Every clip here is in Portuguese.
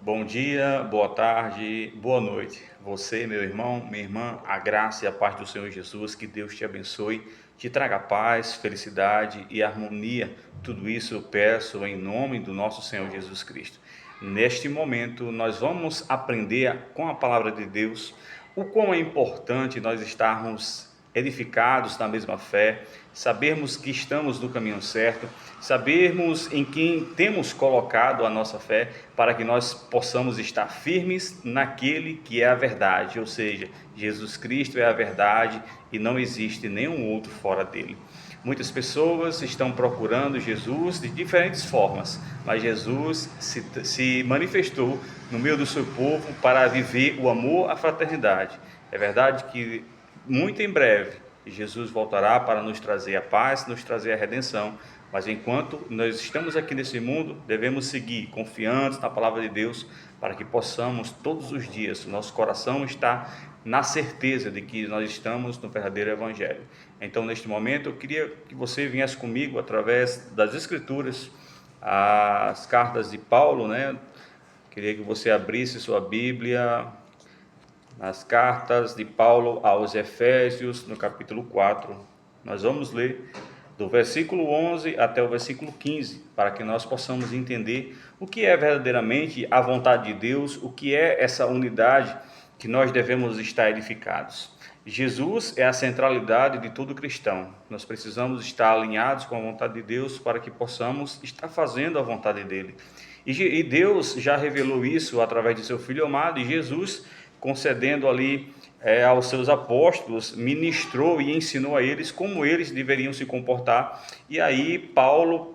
Bom dia, boa tarde, boa noite. Você, meu irmão, minha irmã, a graça e a paz do Senhor Jesus, que Deus te abençoe, te traga paz, felicidade e harmonia. Tudo isso eu peço em nome do nosso Senhor Jesus Cristo. Neste momento, nós vamos aprender com a palavra de Deus o quão é importante nós estarmos edificados na mesma fé, sabermos que estamos no caminho certo, sabermos em quem temos colocado a nossa fé, para que nós possamos estar firmes naquele que é a verdade, ou seja, Jesus Cristo é a verdade e não existe nenhum outro fora dele. Muitas pessoas estão procurando Jesus de diferentes formas, mas Jesus se manifestou no meio do seu povo para viver o amor, a fraternidade. É verdade que muito em breve Jesus voltará para nos trazer a paz, nos trazer a redenção, mas enquanto nós estamos aqui nesse mundo, devemos seguir confiantes na palavra de Deus, para que possamos todos os dias, nosso coração está na certeza de que nós estamos no verdadeiro evangelho. Então, neste momento, eu queria que você viesse comigo através das escrituras, as cartas de Paulo, né? Queria que você abrisse sua Bíblia nas cartas de Paulo aos Efésios, no capítulo 4. Nós vamos ler do versículo 11 até o versículo 15, para que nós possamos entender o que é verdadeiramente a vontade de Deus, o que é essa unidade que nós devemos estar edificados. Jesus é a centralidade de todo cristão. Nós precisamos estar alinhados com a vontade de Deus para que possamos estar fazendo a vontade dele. E Deus já revelou isso através de seu Filho amado, e Jesus, concedendo ali aos seus apóstolos, ministrou e ensinou a eles como eles deveriam se comportar. E aí Paulo,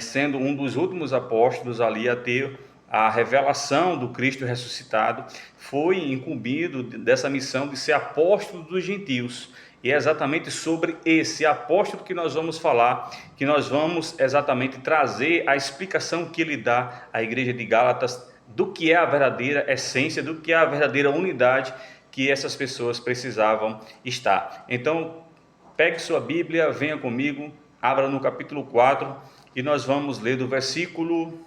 sendo um dos últimos apóstolos ali a ter a revelação do Cristo ressuscitado, foi incumbido dessa missão de ser apóstolo dos gentios. E é exatamente sobre esse apóstolo que nós vamos falar, que nós vamos exatamente trazer a explicação que ele dá à igreja de Gálatas do que é a verdadeira essência, do que é a verdadeira unidade que essas pessoas precisavam estar. Então, pegue sua Bíblia, venha comigo, abra no capítulo 4 e nós vamos ler do versículo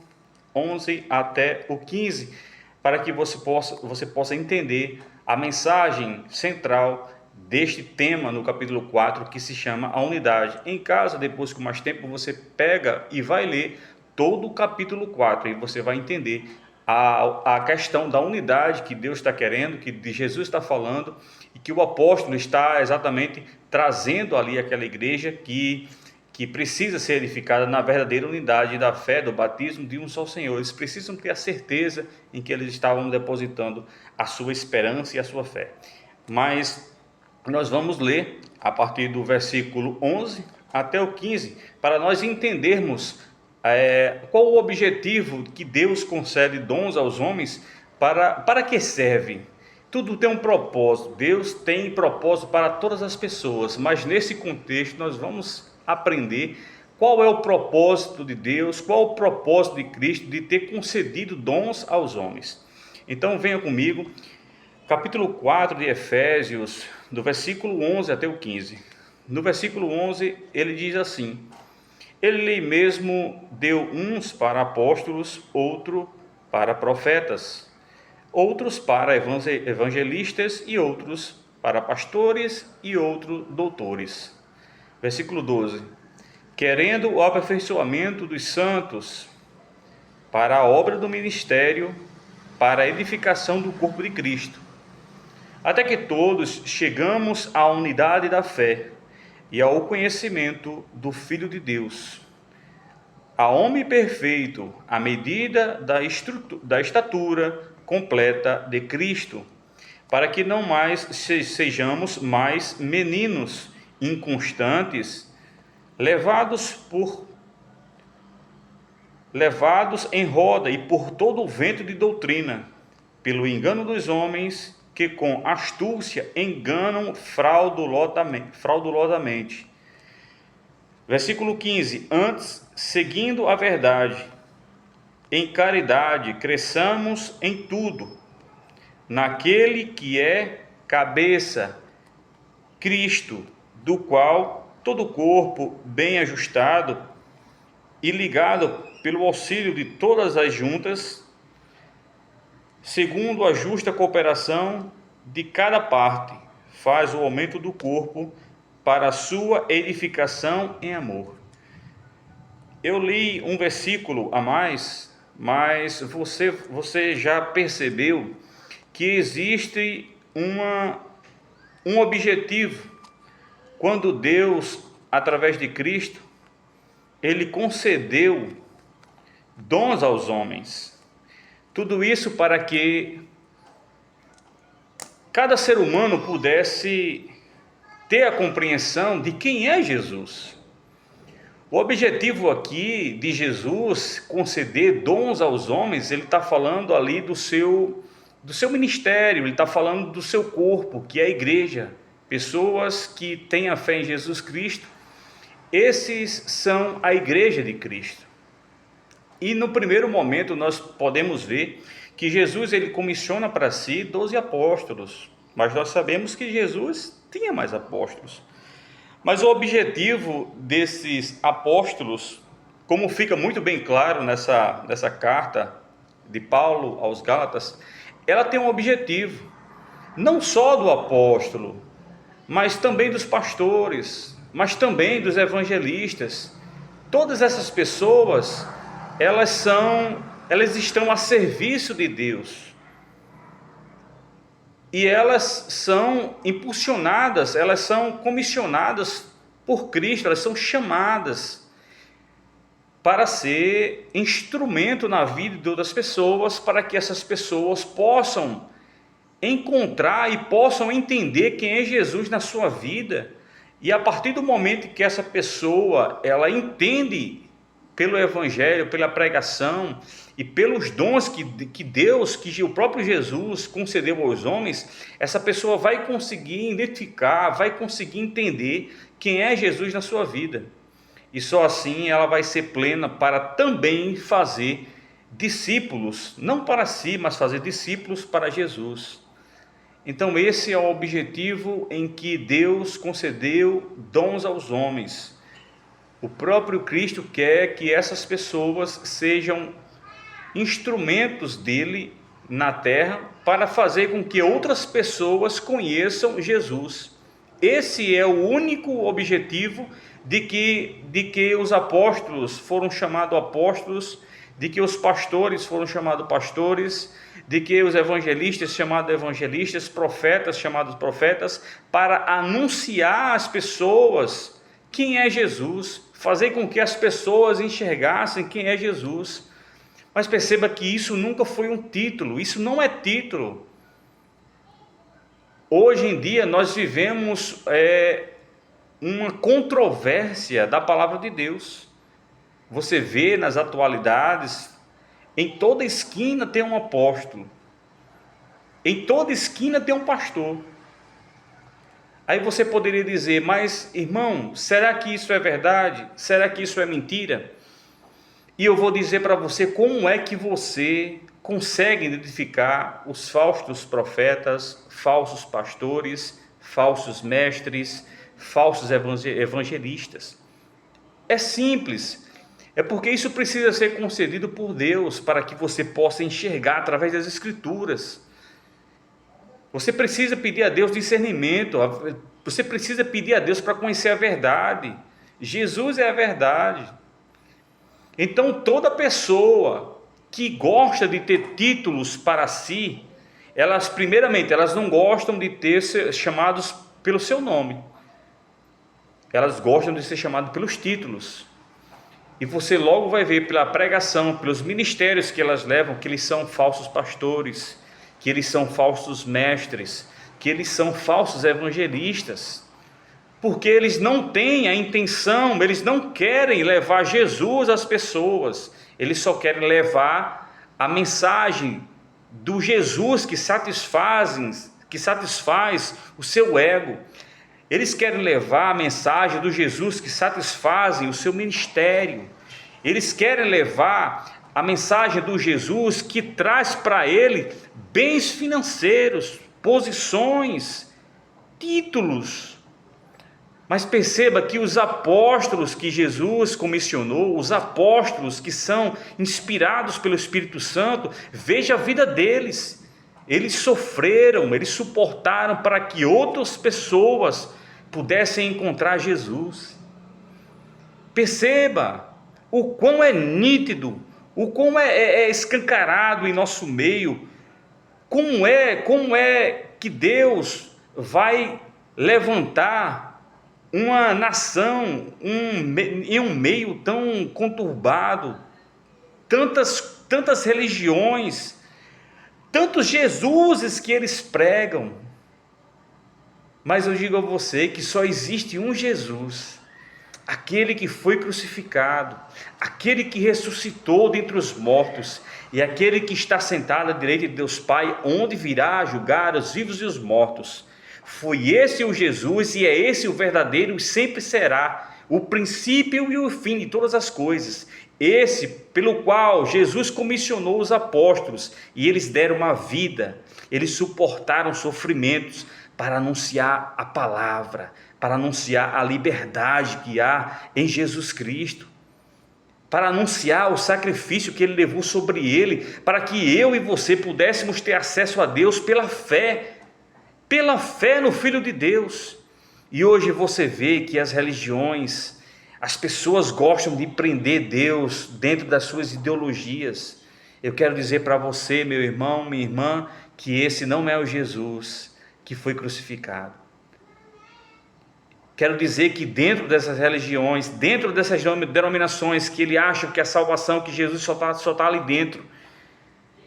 11 até o 15, para que você possa entender a mensagem central deste tema no capítulo 4, que se chama a unidade. Em casa, depois com mais tempo, você pega e vai ler todo o capítulo 4 e você vai entender a questão da unidade que Deus está querendo, que Jesus está falando, e que o apóstolo está exatamente trazendo ali aquela igreja que precisa ser edificada na verdadeira unidade da fé, do batismo de um só Senhor. Eles precisam ter a certeza em que eles estavam depositando a sua esperança e a sua fé. Mas nós vamos ler a partir do versículo 11 até o 15, para nós entendermos qual o objetivo que Deus concede dons aos homens, para que serve. Tudo tem um propósito, Deus tem propósito para todas as pessoas, mas nesse contexto nós vamos aprender qual é o propósito de Deus, qual o propósito de Cristo de ter concedido dons aos homens. Então venha comigo, capítulo 4 de Efésios, do versículo 11 até o 15. No versículo 11 ele diz assim: Ele mesmo deu uns para apóstolos, outro para profetas, outros para evangelistas e outros para pastores e outros doutores. Versículo 12: Querendo o aperfeiçoamento dos santos para a obra do ministério, para a edificação do corpo de Cristo, até que todos chegamos à unidade da fé e ao conhecimento do Filho de Deus, a homem perfeito, à medida da estatura completa de Cristo, para que não mais sejamos mais meninos inconstantes, levados em roda e por todo o vento de doutrina, pelo engano dos homens que com astúcia enganam fraudulosamente. Versículo 15: Antes, seguindo a verdade, em caridade, cresçamos em tudo, naquele que é cabeça, Cristo, do qual todo o corpo, bem ajustado e ligado pelo auxílio de todas as juntas, segundo a justa cooperação de cada parte, faz o aumento do corpo para a sua edificação em amor. Eu li um versículo a mais, mas você já percebeu que existe um objetivo quando Deus, através de Cristo, Ele concedeu dons aos homens. Tudo isso para que cada ser humano pudesse ter a compreensão de quem é Jesus. O objetivo aqui de Jesus conceder dons aos homens, ele está falando ali do seu ministério, ele está falando do seu corpo, que é a igreja. Pessoas que têm a fé em Jesus Cristo, esses são a igreja de Cristo. E no primeiro momento nós podemos ver que Jesus ele comissiona para si 12 apóstolos, mas nós sabemos que Jesus tinha mais apóstolos. Mas o objetivo desses apóstolos, como fica muito bem claro nessa carta de Paulo aos Gálatas, ela tem um objetivo, não só do apóstolo, mas também dos pastores, mas também dos evangelistas. Todas essas pessoas, elas estão a serviço de Deus. E elas são impulsionadas, elas são comissionadas por Cristo, elas são chamadas para ser instrumento na vida de outras pessoas, para que essas pessoas possam encontrar e possam entender quem é Jesus na sua vida. E a partir do momento que essa pessoa, ela entende pelo Evangelho, pela pregação e pelos dons que Deus, que o próprio Jesus concedeu aos homens, essa pessoa vai conseguir identificar, vai conseguir entender quem é Jesus na sua vida. E só assim ela vai ser plena para também fazer discípulos, não para si, mas fazer discípulos para Jesus. Então esse é o objetivo em que Deus concedeu dons aos homens. O próprio Cristo quer que essas pessoas sejam instrumentos dele na terra para fazer com que outras pessoas conheçam Jesus. Esse é o único objetivo de que os apóstolos foram chamados apóstolos, de que os pastores foram chamados pastores, de que os evangelistas chamados evangelistas, profetas chamados profetas, para anunciar às pessoas quem é Jesus, fazer com que as pessoas enxergassem quem é Jesus. Mas perceba que isso nunca foi um título, isso não é título. Hoje em dia nós vivemos uma controvérsia da palavra de Deus. Você vê nas atualidades, em toda esquina tem um apóstolo, em toda esquina tem um pastor. Aí você poderia dizer, mas irmão, será que isso é verdade? Será que isso é mentira? E eu vou dizer para você como é que você consegue identificar os falsos profetas, falsos pastores, falsos mestres, falsos evangelistas. É simples, é porque isso precisa ser concedido por Deus para que você possa enxergar através das Escrituras. Você precisa pedir a Deus discernimento, você precisa pedir a Deus para conhecer a verdade. Jesus é a verdade. Então toda pessoa que gosta de ter títulos para si, primeiramente, elas não gostam de ser chamados pelo seu nome. Elas gostam de ser chamadas pelos títulos. E você logo vai ver pela pregação, pelos ministérios que elas levam, que eles são falsos pastores, que eles são falsos mestres, que eles são falsos evangelistas. Porque eles não têm a intenção, eles não querem levar Jesus às pessoas. Eles só querem levar a mensagem do Jesus que satisfaz o seu ego. Eles querem levar a mensagem do Jesus que satisfaz o seu ministério. Eles querem levar a mensagem do Jesus que traz para ele bens financeiros, posições, títulos. Mas perceba que os apóstolos que Jesus comissionou, os apóstolos que são inspirados pelo Espírito Santo, veja a vida deles. Eles sofreram, eles suportaram para que outras pessoas pudessem encontrar Jesus. Perceba o quão é nítido, o quão é escancarado em nosso meio, como é que Deus vai levantar uma nação em um meio tão conturbado, tantas religiões, tantos Jesuses que eles pregam. Mas eu digo a você que só existe um Jesus, aquele que foi crucificado, aquele que ressuscitou dentre os mortos, e aquele que está sentado à direita de Deus Pai, onde virá julgar os vivos e os mortos. Foi esse o Jesus, e é esse o verdadeiro, e sempre será o princípio e o fim de todas as coisas. Esse pelo qual Jesus comissionou os apóstolos, e eles deram uma vida, eles suportaram sofrimentos para anunciar a palavra, para anunciar a liberdade que há em Jesus Cristo, para anunciar o sacrifício que Ele levou sobre Ele, para que eu e você pudéssemos ter acesso a Deus pela fé no Filho de Deus. E hoje você vê que as religiões, as pessoas gostam de prender Deus dentro das suas ideologias. Eu quero dizer para você, meu irmão, minha irmã, que esse não é o Jesus que foi crucificado. Quero dizer que dentro dessas religiões, dentro dessas denominações que ele acha que a salvação, que Jesus só está ali dentro,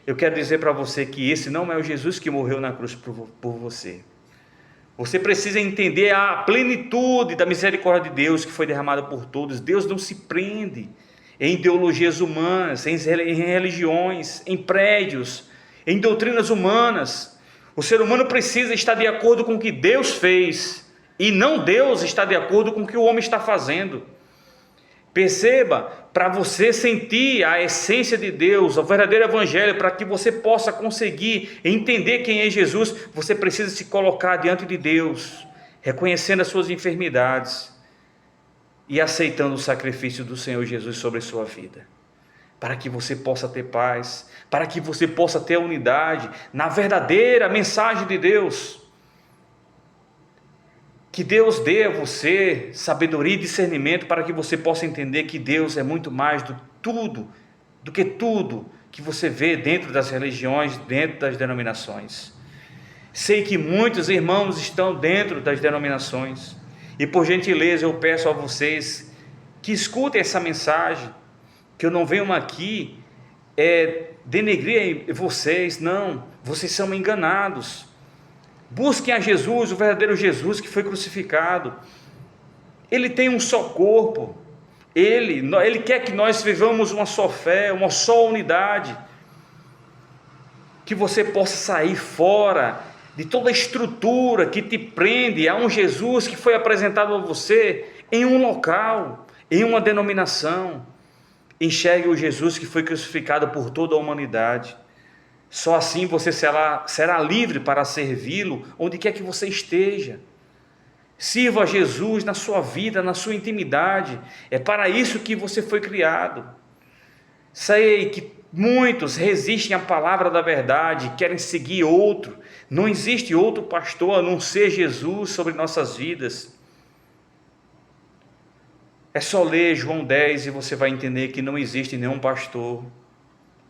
eu quero dizer para você que esse não é o Jesus que morreu na cruz por você. Você precisa entender a plenitude da misericórdia de Deus que foi derramada por todos. Deus não se prende em ideologias humanas, em religiões, em prédios, em doutrinas humanas. O ser humano precisa estar de acordo com o que Deus fez, e não Deus está de acordo com o que o homem está fazendo. Perceba, para você sentir a essência de Deus, o verdadeiro evangelho, para que você possa conseguir entender quem é Jesus, você precisa se colocar diante de Deus, reconhecendo as suas enfermidades e aceitando o sacrifício do Senhor Jesus sobre a sua vida, para que você possa ter paz, para que você possa ter a unidade na verdadeira mensagem de Deus. Que Deus dê a você sabedoria e discernimento para que você possa entender que Deus é muito mais do que tudo que você vê dentro das religiões, dentro das denominações. Sei que muitos irmãos estão dentro das denominações, e por gentileza eu peço a vocês que escutem essa mensagem, que eu não venho aqui denegrir vocês, não, vocês são enganados. Busquem a Jesus, o verdadeiro Jesus que foi crucificado. Ele tem um só corpo, Ele quer que nós vivamos uma só fé, uma só unidade, que você possa sair fora de toda a estrutura que te prende a um Jesus que foi apresentado a você em um local, em uma denominação. Enxergue o Jesus que foi crucificado por toda a humanidade. Só assim você será livre para servi-lo onde quer que você esteja. Sirva a Jesus na sua vida, na sua intimidade. É para isso que você foi criado. Sei que muitos resistem à palavra da verdade, querem seguir outro. Não existe outro pastor a não ser Jesus sobre nossas vidas. É só ler João 10 e você vai entender que não existe nenhum pastor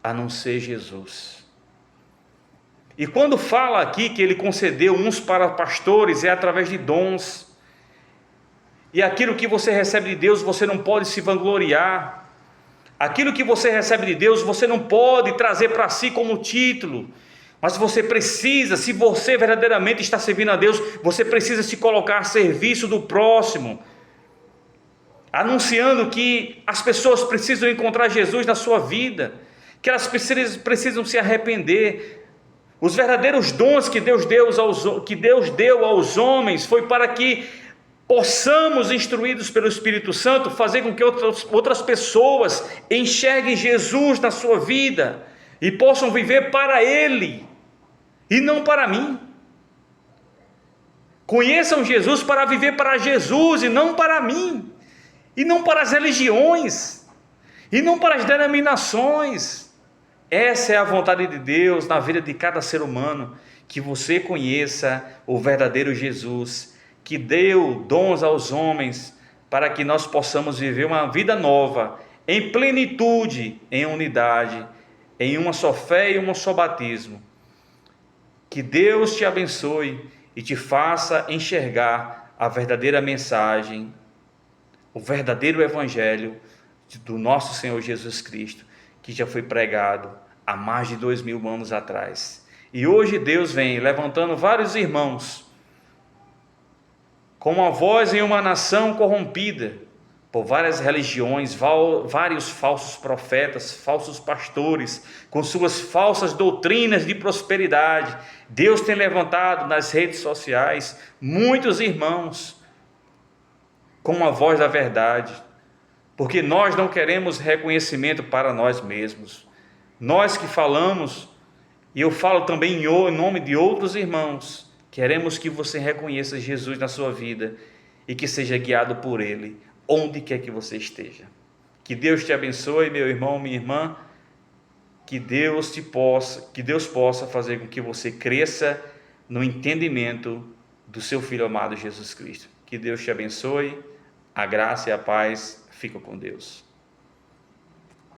a não ser Jesus. E quando fala aqui que ele concedeu uns para pastores, é através de dons. E aquilo que você recebe de Deus, você não pode se vangloriar. Aquilo que você recebe de Deus, você não pode trazer para si como título. Mas você precisa, se você verdadeiramente está servindo a Deus, você precisa se colocar a serviço do próximo, anunciando que as pessoas precisam encontrar Jesus na sua vida, que elas precisam se arrepender. Os verdadeiros dons que Deus deu aos homens foi para que possamos, instruídos pelo Espírito Santo, fazer com que outras pessoas enxerguem Jesus na sua vida e possam viver para Ele e não para mim. Conheçam Jesus para viver para Jesus e não para mim, e não para as religiões, e não para as denominações. Essa é a vontade de Deus na vida de cada ser humano, que você conheça o verdadeiro Jesus, que deu dons aos homens para que nós possamos viver uma vida nova, em plenitude, em unidade, em uma só fé e um só batismo. Que Deus te abençoe e te faça enxergar a verdadeira mensagem, o verdadeiro evangelho do nosso Senhor Jesus Cristo, que já foi pregado há mais de 2000 anos atrás. E hoje Deus vem levantando vários irmãos, com uma voz em uma nação corrompida por várias religiões, vários falsos profetas, falsos pastores, com suas falsas doutrinas de prosperidade. Deus tem levantado nas redes sociais muitos irmãos com a voz da verdade, porque nós não queremos reconhecimento para nós mesmos. Nós que falamos, e eu falo também em nome de outros irmãos, queremos que você reconheça Jesus na sua vida e que seja guiado por Ele, onde quer que você esteja. Que Deus te abençoe, meu irmão, minha irmã, que Deus possa fazer com que você cresça no entendimento do seu Filho amado Jesus Cristo. Que Deus te abençoe, a graça e a paz, fica com Deus.